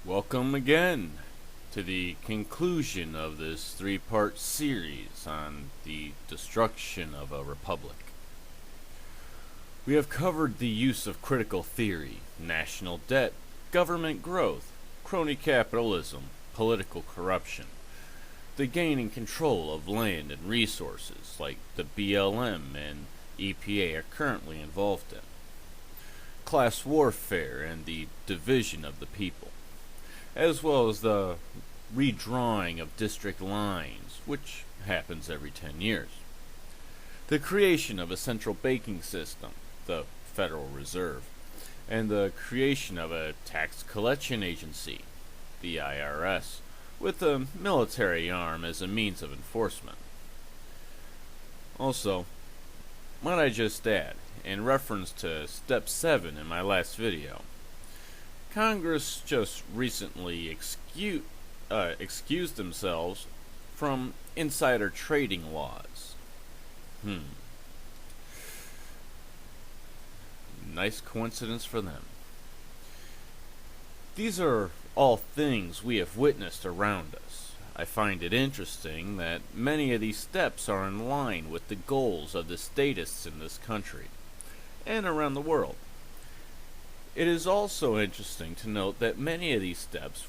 Welcome again to the conclusion of this three-part series on the destruction of a republic. We have covered the use of critical theory, national debt, government growth, crony capitalism, political corruption, the gaining control of land and resources like the BLM and EPA are currently involved in, class warfare and the division of the people, as well as the redrawing of district lines, which happens every 10 years. The creation of a central banking system, the Federal Reserve, and the creation of a tax collection agency, the IRS, with a military arm as a means of enforcement. Also, might I just add, in reference to Step 7 in my last video, Congress just recently excused themselves from insider trading laws. Nice coincidence for them. These are all things we have witnessed around us. I find it interesting that many of these steps are in line with the goals of the statists in this country and around the world. It is also interesting to note that many of these steps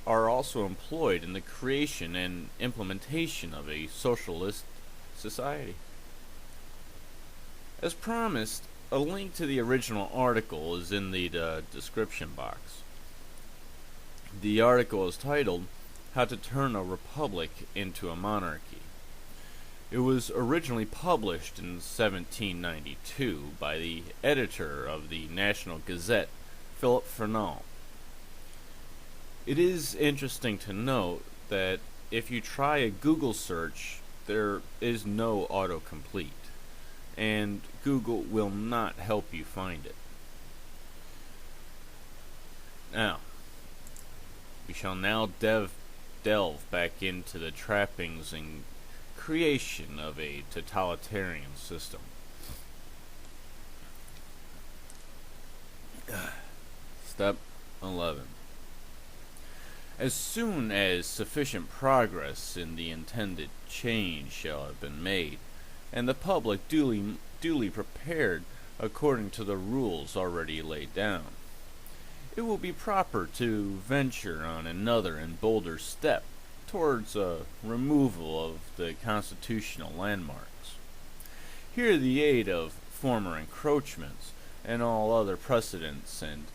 are also employed in the creation and implementation of a socialist society. As promised, a link to the original article is in the description box. The article is titled, "How to Turn a Republic into a Monarchy." It was originally published in 1792 by the editor of the National Gazette, Philip Fernald. It is interesting to note that if you try a Google search, there is no autocomplete, and Google will not help you find it. Now, we shall now delve back into the trappings and creation of a totalitarian system. Step 11. As soon as sufficient progress in the intended change shall have been made, and the public duly prepared according to the rules already laid down, it will be proper to venture on another and bolder step towards a removal of the constitutional landmarks. Here the aid of former encroachments and all other precedents and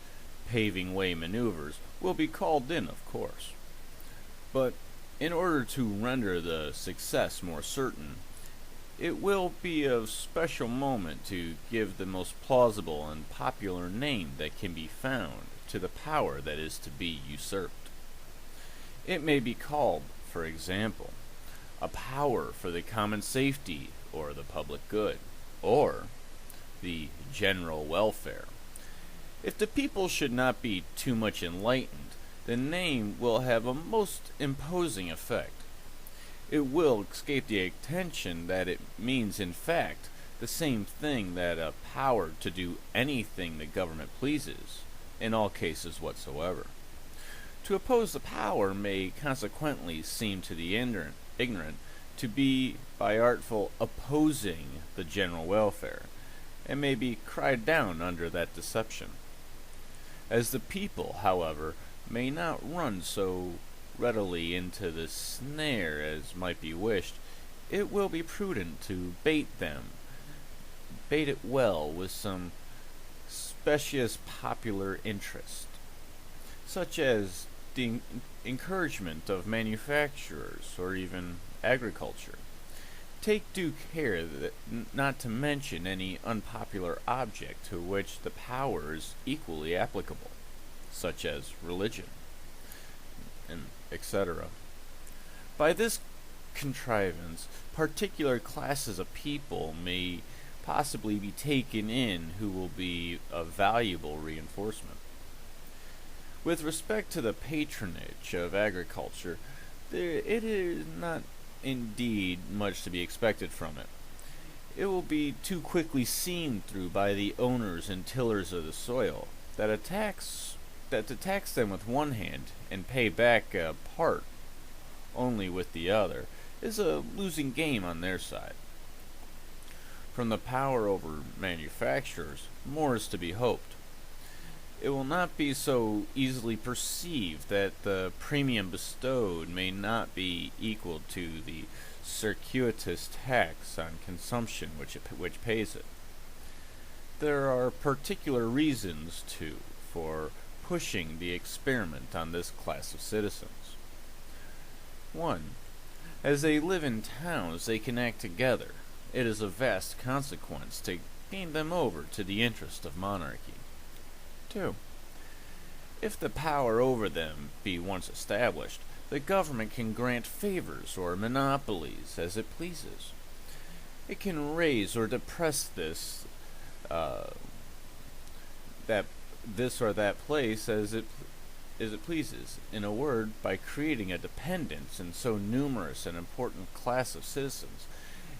paving way maneuvers will be called in, of course. But in order to render the success more certain, it will be of special moment to give the most plausible and popular name that can be found to the power that is to be usurped. It may be called, for example, a power for the common safety or the public good, or the general welfare. If the people should not be too much enlightened, the name will have a most imposing effect. It will escape the attention that it means in fact the same thing that a power to do anything the government pleases, in all cases whatsoever. To oppose the power may consequently seem to the ignorant to be by artful opposing the general welfare, and may be cried down under that deception. As the people, however, may not run so readily into the snare as might be wished, it will be prudent to bait it well with some specious popular interest, such as the encouragement of manufacturers or even agriculture. Take due care not to mention any unpopular object to which the power is equally applicable, such as religion, and etc. By this contrivance, particular classes of people may possibly be taken in who will be a valuable reinforcement. With respect to the patronage of agriculture, it is not indeed much to be expected from it. It will be too quickly seen through by the owners and tillers of the soil that a tax that to tax them with one hand and pay back a part only with the other is a losing game on their side. From the power over manufacturers, more is to be hoped. It will not be so easily perceived that the premium bestowed may not be equal to the circuitous tax on consumption which pays it. There are particular reasons, too, for pushing the experiment on this class of citizens. 1. As they live in towns, they can act together. It is of vast consequence to gain them over to the interest of monarchy. 2. If the power over them be once established, the government can grant favors or monopolies as it pleases. It can raise or depress this or that place as it pleases. In a word, by creating a dependence in so numerous and important class of citizens,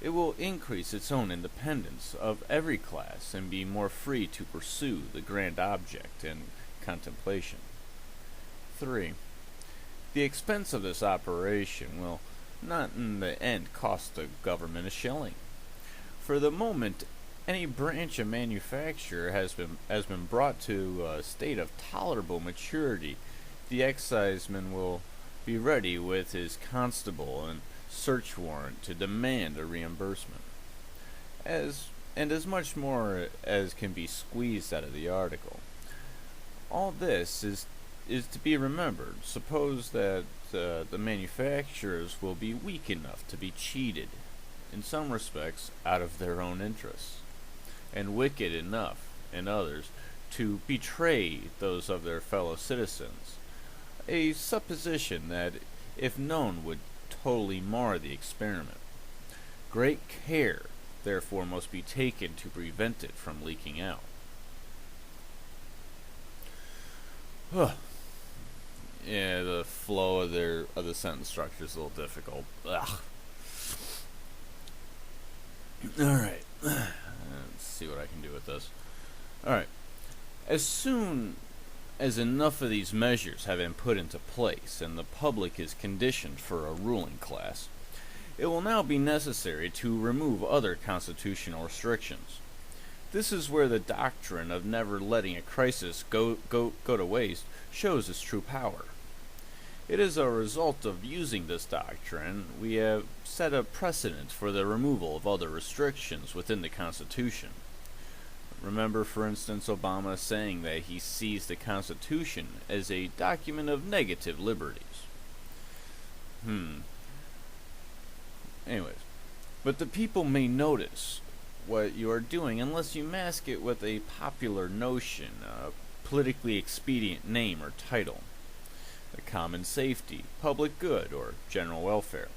it will increase its own independence of every class and be more free to pursue the grand object in contemplation. 3. The expense of this operation will not in the end cost the government a shilling. For the moment any branch of manufacture has been brought to a state of tolerable maturity, the exciseman will be ready with his constable and search warrant to demand a reimbursement, as much more as can be squeezed out of the article. All this is to be remembered. Suppose that the manufacturers will be weak enough to be cheated, in some respects, out of their own interests, and wicked enough, in others, to betray those of their fellow citizens, a supposition that, if known, would totally mar the experiment. Great care, therefore, must be taken to prevent it from leaking out. Yeah, the flow of the sentence structure is a little difficult. Ugh. Alright. Let's see what I can do with this. Alright. As soon as enough of these measures have been put into place and the public is conditioned for a ruling class, it will now be necessary to remove other constitutional restrictions. This is where the doctrine of never letting a crisis go to waste shows its true power. It is a result of using this doctrine we have set a precedent for the removal of other restrictions within the Constitution. Remember, for instance, Obama saying that he sees the Constitution as a document of negative liberties. Anyways, but the people may notice what you are doing unless you mask it with a popular notion, a politically expedient name or title. The common safety, public good, or general welfare.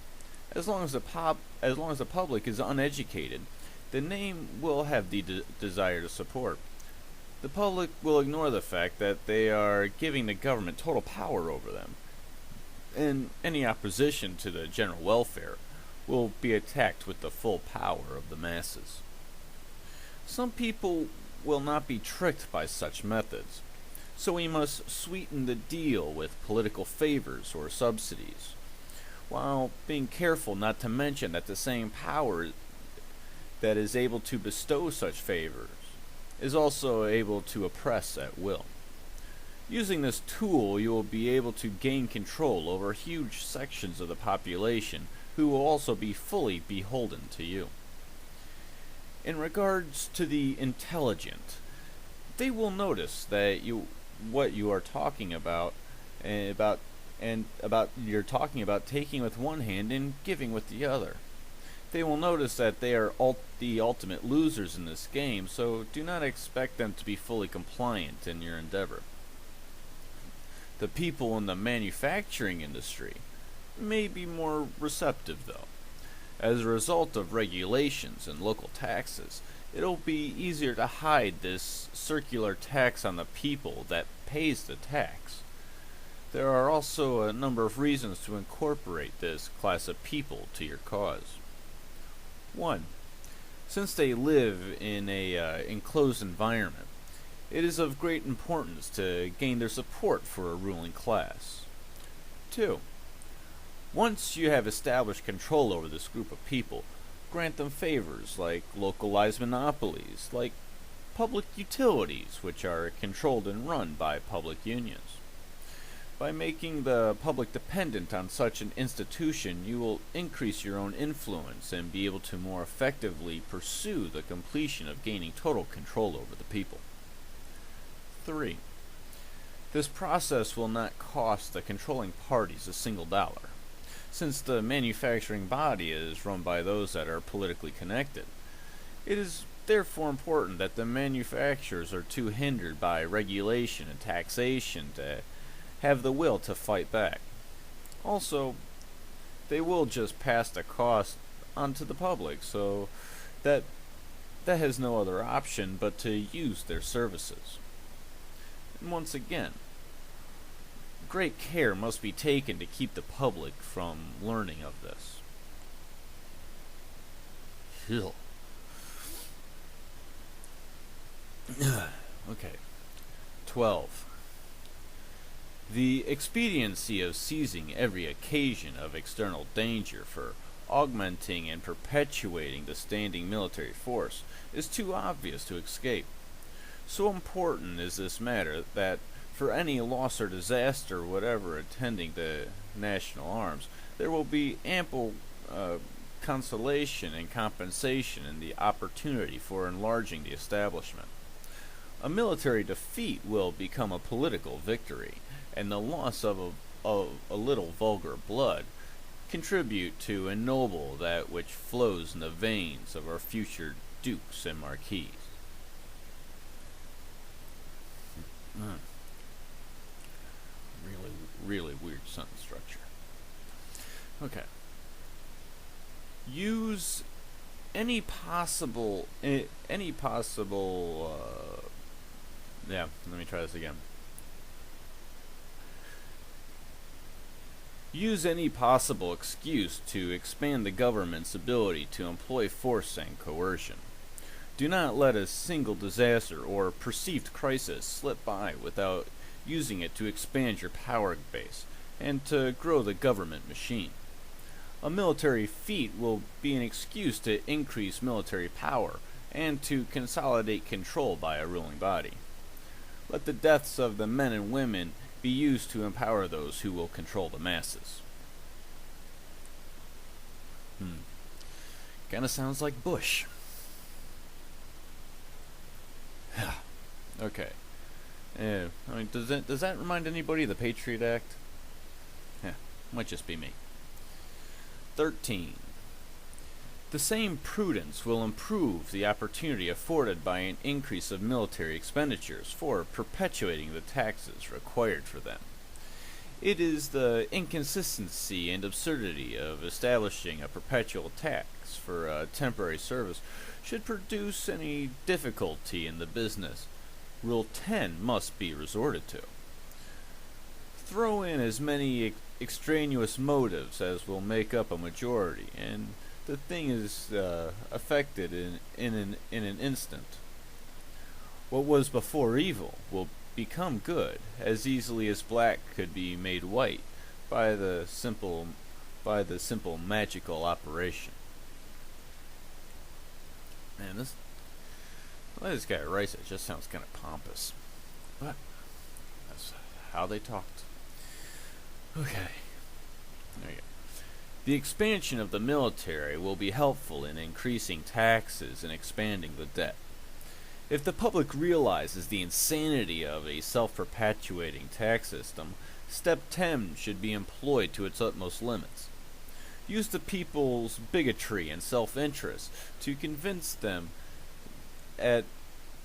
As long as the public is uneducated, the name will have the desire to support. The public will ignore the fact that they are giving the government total power over them, and any opposition to the general welfare will be attacked with the full power of the masses. Some people will not be tricked by such methods, so we must sweeten the deal with political favors or subsidies, while being careful not to mention that the same power that is able to bestow such favors is also able to oppress at will. Using this tool, you will be able to gain control over huge sections of the population who will also be fully beholden to you. In regards to the intelligent, they will notice that what you are talking about you're talking about taking with one hand and giving with the other. They will notice that they are the ultimate losers in this game, so do not expect them to be fully compliant in your endeavor. The people in the manufacturing industry may be more receptive, though. As a result of regulations and local taxes, it'll be easier to hide this circular tax on the people that pays the tax. There are also a number of reasons to incorporate this class of people to your cause. 1. Since they live in a enclosed environment, it is of great importance to gain their support for a ruling class. 2. Once you have established control over this group of people, grant them favors like localized monopolies, like public utilities, which are controlled and run by public unions. By making the public dependent on such an institution, you will increase your own influence and be able to more effectively pursue the completion of gaining total control over the people. 3. This process will not cost the controlling parties a single dollar. Since the manufacturing body is run by those that are politically connected, it is therefore important that the manufacturers are too hindered by regulation and taxation to have the will to fight back. Also, they will just pass the cost onto the public, so that has no other option but to use their services. And once again, great care must be taken to keep the public from learning of this. Ew. Okay. 12. The expediency of seizing every occasion of external danger for augmenting and perpetuating the standing military force is too obvious to escape. So important is this matter that for any loss or disaster whatever attending the national arms, there will be ample consolation and compensation in the opportunity for enlarging the establishment. A military defeat will become a political victory, and the loss of a little vulgar blood contribute to ennoble that which flows in the veins of our future dukes and marquises. Really weird sentence structure. Okay. Use any possible yeah, let me try this again. Use any possible excuse to expand the government's ability to employ force and coercion. Do not let a single disaster or perceived crisis slip by without using it to expand your power base and to grow the government machine. A military feat will be an excuse to increase military power and to consolidate control by a ruling body. Let the deaths of the men and women be used to empower those who will control the masses. Kinda sounds like Bush. Okay. Does that remind anybody of the Patriot Act? Might just be me. 13. The same prudence will improve the opportunity afforded by an increase of military expenditures for perpetuating the taxes required for them. It is the inconsistency and absurdity of establishing a perpetual tax for a temporary service should produce any difficulty in the business. Rule 10 must be resorted to. Throw in as many extraneous motives as will make up a majority, and the thing is affected in an instant. What was before evil will become good as easily as black could be made white by the simple magical operation. Man, the way this guy writes it just sounds kind of pompous, but that's how they talked. Okay, there you go. The expansion of the military will be helpful in increasing taxes and expanding the debt. If the public realizes the insanity of a self-perpetuating tax system, Step 10 should be employed to its utmost limits. Use the people's bigotry and self-interest to convince them that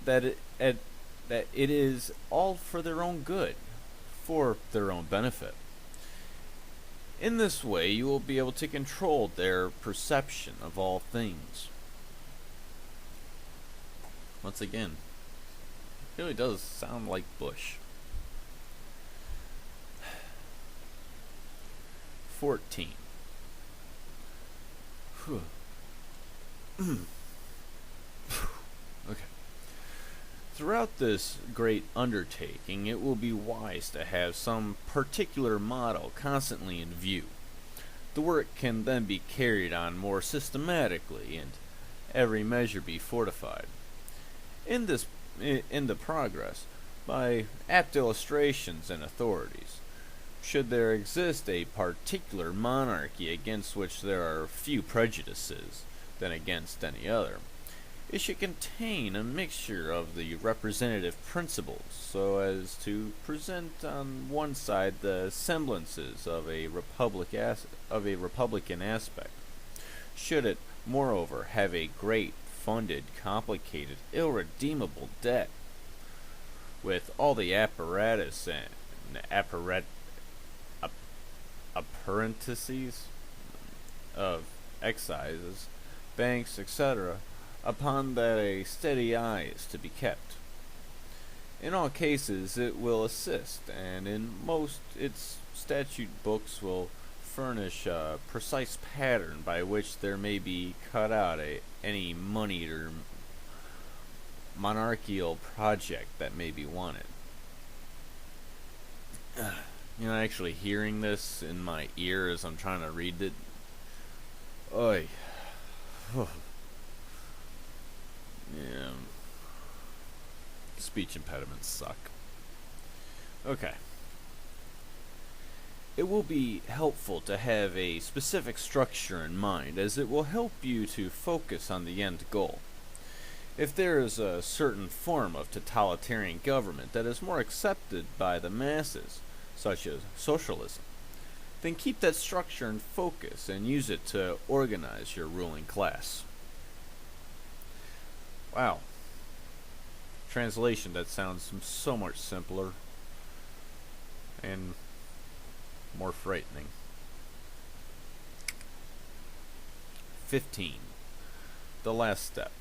it is all for their own good, for their own benefit. In this way, you will be able to control their perception of all things. Once again, it really does sound like Bush. 14. Okay. Throughout this great undertaking, it will be wise to have some particular motto constantly in view. The work can then be carried on more systematically, and every measure be fortified. In this, in the progress, by apt illustrations and authorities. Should there exist a particular monarchy against which there are few prejudices than against any other, it should contain a mixture of the representative principles, so as to present on one side the semblances of a republican aspect. Should it, moreover, have a great, funded, complicated, irredeemable debt, with all the apparatus and apparentices of excises, banks, etc., upon that a steady eye is to be kept. In all cases it will assist, and in most its statute books will furnish a precise pattern by which there may be cut out any moneyed or monarchical project that may be wanted. Actually hearing this in my ear as I'm trying to read it, oy. Yeah. Speech impediments suck. Okay. It will be helpful to have a specific structure in mind, as it will help you to focus on the end goal. If there is a certain form of totalitarian government that is more accepted by the masses, such as socialism, then keep that structure in focus and use it to organize your ruling class. Wow. Translation, that sounds so much simpler and more frightening. 15. The last step.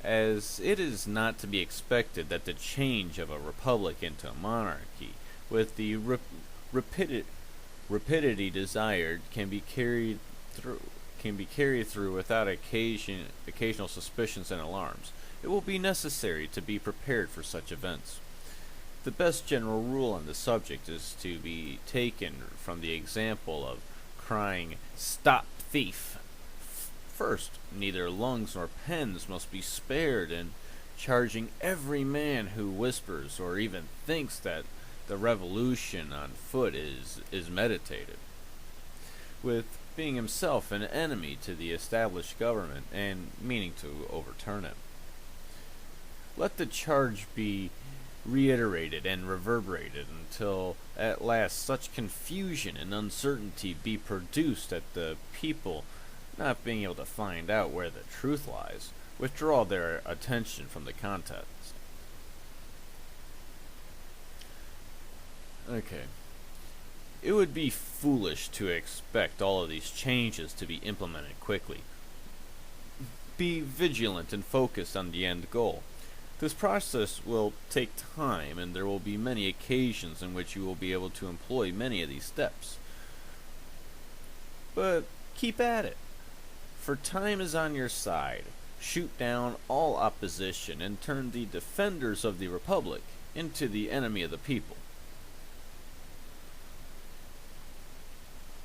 As it is not to be expected that the change of a republic into a monarchy, with the rapidity desired, can be carried through without occasional suspicions and alarms, it will be necessary to be prepared for such events. The best general rule on the subject is to be taken from the example of crying, "Stop thief!" First, neither lungs nor pens must be spared in charging every man who whispers or even thinks that the revolution on foot is meditated, with being himself an enemy to the established government and meaning to overturn it. Let the charge be reiterated and reverberated until at last such confusion and uncertainty be produced that the people, not being able to find out where the truth lies, withdraw their attention from the contest. Okay. It would be foolish to expect all of these changes to be implemented quickly. Be vigilant and focused on the end goal. This process will take time, and there will be many occasions in which you will be able to employ many of these steps. But keep at it, for time is on your side. Shoot down all opposition and turn the defenders of the Republic into the enemy of the people.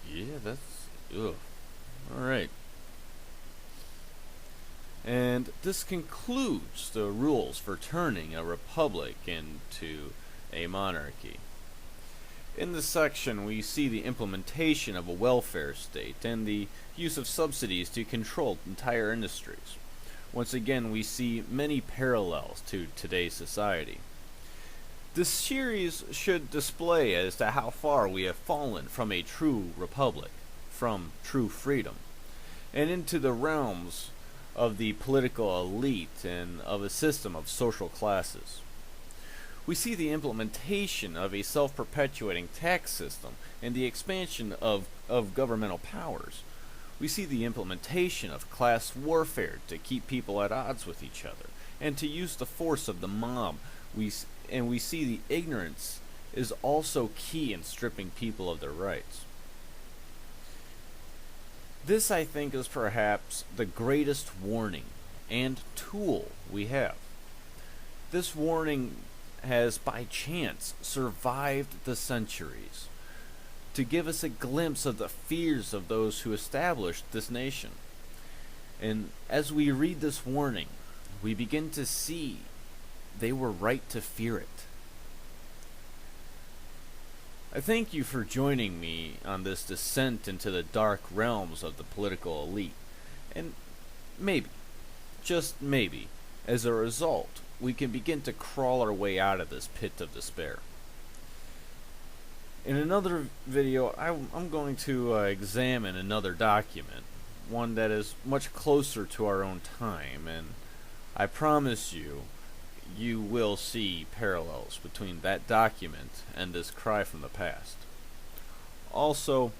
Yeah, that's... ugh. Alright. And this concludes the rules for turning a republic into a monarchy. In this section, we see the implementation of a welfare state and the use of subsidies to control entire industries. Once again, we see many parallels to today's society. This series should display as to how far we have fallen from a true republic, from true freedom, and into the realms of the political elite and of a system of social classes. We see the implementation of a self-perpetuating tax system and the expansion of governmental powers. We see the implementation of class warfare to keep people at odds with each other and to use the force of the mob. We see the ignorance is also key in stripping people of their rights. This, I think, is perhaps the greatest warning and tool we have. This warning has by chance survived the centuries to give us a glimpse of the fears of those who established this nation. And as we read this warning, we begin to see they were right to fear it. I thank you for joining me on this descent into the dark realms of the political elite. And maybe, just maybe, as a result, we can begin to crawl our way out of this pit of despair. In another video, I'm going to examine another document, one that is much closer to our own time, and I promise you, you will see parallels between that document and this cry from the past. Also,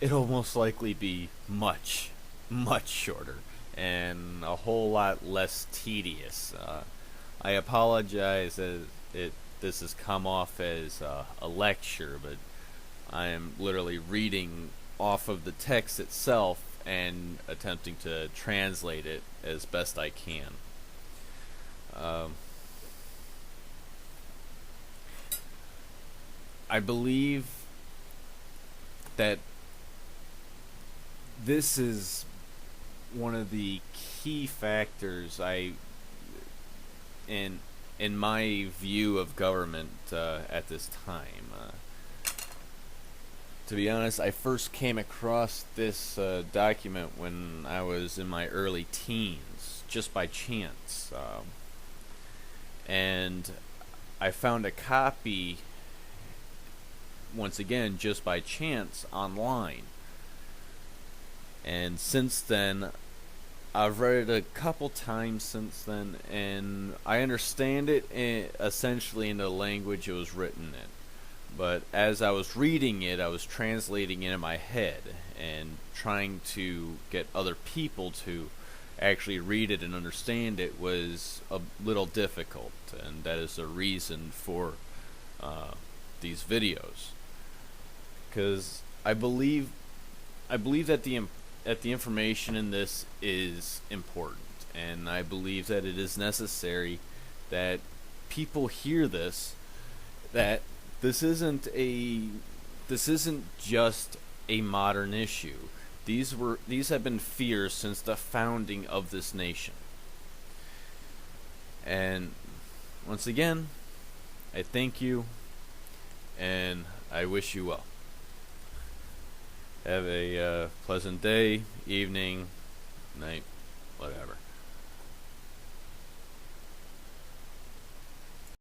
it'll most likely be much, much shorter and a whole lot less tedious. I apologize that this has come off as a lecture, but I am literally reading off of the text itself and attempting to translate it as best I can. I believe that this is one of the key factors in my view of government at this time. To be honest, I first came across this document when I was in my early teens, just by chance. And I found a copy, once again, just by chance, online. And since then, I've read it a couple times since then, and I understand it essentially in the language it was written in. But as I was reading it, I was translating it in my head and trying to get other people to actually read it and understand it was a little difficult, and that is the reason for these videos. Because I believe that the information in this is important, and I believe that it is necessary that people hear this, that this isn't just a modern issue. These have been fears since the founding of this nation. And once again, I thank you, and I wish you well. Have a pleasant day, evening, night, whatever.